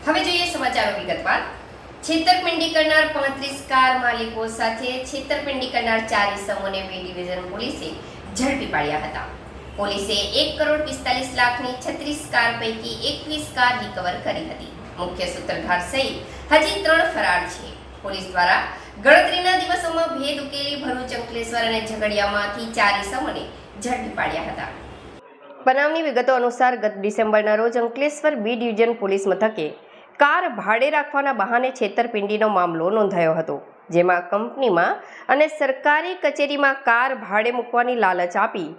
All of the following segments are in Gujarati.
હવે જોઈએ સમાચારો વિગતવાર। છેતરપિંડી કરનાર 35 કાર માલિકો સાથે છેતરપિંડી કરનાર 4 ઇસમોને બી ડિવિઝન પોલીસે ઝડપી પાડ્યા હતા। પોલીસે 1,45,00,000ની 36 કાર પૈકી 21 કાર રિકવર કરી હતી। મુખ્ય સૂત્રધાર સહિત હજી 3 ફરાર છે। પોલીસ દ્વારા ગણતરીના દિવસોમાં ભેદ ઉકેલી ભરૂચ, અંકલેશ્વર અને ઝઘડિયામાંથી 4 ઇસમોને ઝડપી પાડ્યા હતા। બનાવની વિગતો અનુસાર ગત ડિસેમ્બરના રોજ અંકલેશ્વર બી ડિવિઝન પોલીસ મથકે કાર ભાડે રાખવાના બહાને છેતરપિંડીનો મામલો નોંધાયો હતો, જેમાં કંપનીમાં અને સરકારી કચેરીમાં કાર ભાડે મૂકવાની લાલચ આપી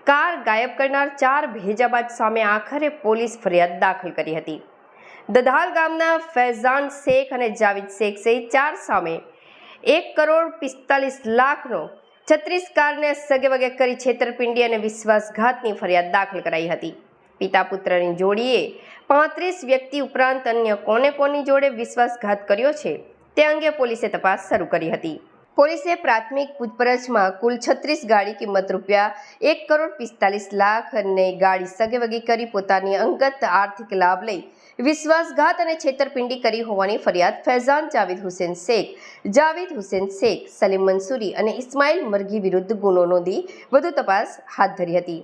કાર ગાયબ કરનાર 4 ભેજાબાજ સામે આખરે પોલીસ ફરિયાદ દાખલ કરી હતી। દધાલ ગામના ફૈઝાન શેખ અને જાવેદ શેખ સહિત 4 સામે 1,45,00,000નો 36 કારને સગેવગે કરી છેતરપિંડી અને વિશ્વાસઘાતની ફરિયાદ દાખલ કરાઈ હતી। પિતા પુત્રની જોડીએ 35 વ્યક્તિ ઉપરાંત અન્ય કોની જોડે વિશ્વાસઘાત કર્યો છે તે અંગે પોલીસે તપાસ શરૂ કરી હતી। પોલીસે પ્રાથમિક પૂછપરછમાં કુલ 36 ગાડી કિંમત ₹1,45,00,000 અને ગાડી સગેવગી કરી પોતાની અંગત આર્થિક લાભ લઈ વિશ્વાસઘાત અને છેતરપિંડી કરી હોવાની ફરિયાદ ફૈઝાન જાવેદ હુસેન શેખ, સલીમ મંસૂરી અને ઇસ્માઇલ મરઘી વિરુદ્ધ ગુનો નોંધી વધુ તપાસ હાથ ધરી હતી,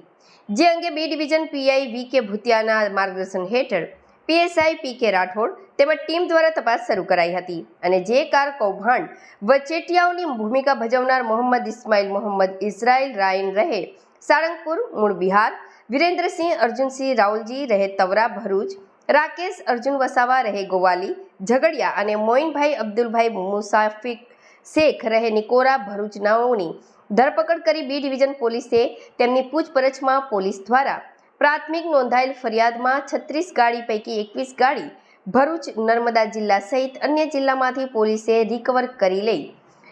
જે અંગે બી ડિવિઝન પીઆઈ વી.કે. ભૂતિયાના માર્ગદર્શન હેઠળ પીએસઆઈ પી.કે. રાઠોડ તેમજ ટીમ દ્વારા તપાસ શરૂ કરાઈ હતી અને જે કાર કૌભાંડ વચેટિયાઓની ભૂમિકા ભજવનાર મોહમ્મદ ઇસ્માઇલ મોહમ્મદ ઇઝરાઇલ રાયન રહે સાળંગપુર મૂળ બિહાર, વિરેન્દ્રસિંહ અર્જુનસિંહ રાઉલજી રહે તવરા ભરૂચ, રાકેશ અર્જુન વસાવા રહે ગોવાલી ઝઘડિયા અને મોઇનભાઈ અબ્દુલભાઈ મુસાફિક શેખ રહે નિકોરા ભરૂચ નાઓની ધરપકડ કરી બી ડિવિઝન પોલીસે તેમની પૂછપરછમાં પોલીસ દ્વારા પ્રાથમિક નોંધાયેલ ફરિયાદમાં 36 ગાડી પૈકી 21 ગાડી ભરૂચ, નર્મદા જિલ્લા સહિત અન્ય જિલ્લામાંથી પોલીસે રિકવર કરી લઈ,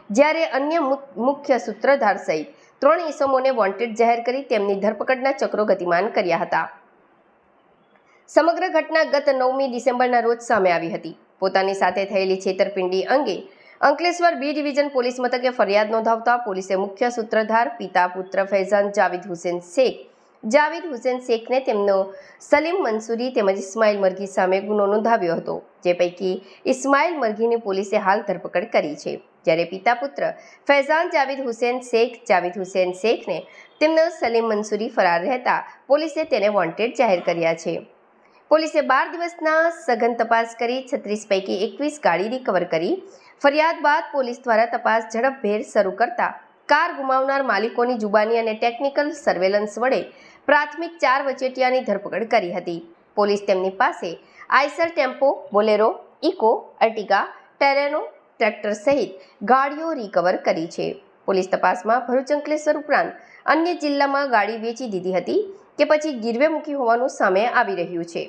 જ્યારે અન્ય મુખ્ય સૂત્રધાર સહિત 3 ઇસમોને વોન્ટેડ જાહેર કરી તેમની ધરપકડના ચક્રો ગતિમાન કર્યા હતા। સમગ્ર ઘટના ગત 9મી ડિસેમ્બરના રોજ સામે આવી હતી। પોતાની સાથે થયેલી છેતરપિંડી અંગે અંકલેશ્વર બી ડિવિઝન પોલીસ મથકે ફરિયાદ નોંધાવતા પોલીસે મુખ્ય સૂત્રધાર પિતા પુત્ર ફૈઝાન જાવેદ હુસેન શેખને તેમનો સલીમ મંસૂરી તેમજ ઇસ્માઇલ મરઘી સામે ગુનો નોંધાવ્યો હતો, જે પૈકી ઇસ્માઇલ મરઘીની પોલીસે હાલ ધરપકડ કરી છે, જ્યારે પિતા પુત્ર ફૈઝાન જાવેદ હુસેન શેખને તેમનો સલીમ મંસૂરી ફરાર રહેતા પોલીસે તેને વોન્ટેડ જાહેર કર્યા છે। પોલીસે 12 દિવસના સઘન તપાસ કરી 36 પૈકી 21 ગાડી રિકવર કરી। ફરિયાદ બાદ પોલીસ દ્વારા તપાસ ઝડપભેર શરૂ કરતા કાર ગુમાવનાર માલિકોની જુબાની અને ટેકનિકલ સર્વેલન્સ વડે પ્રાથમિક 4 વચેટિયાની ધરપકડ કરી હતી। પોલીસ તેમની પાસે Eicher tempo, Bolero, Eeco, Ertiga, Terrano, tractor સહિત ગાડીઓ રિકવર કરી છે। પોલીસ તપાસમાં ભરૂચ, અંકલેશ્વર ઉપરાંત અન્ય જિલ્લામાં ગાડી વેચી દીધી હતી કે પછી ગીરવે મૂકી હોવાનું સામે આવી રહ્યું છે।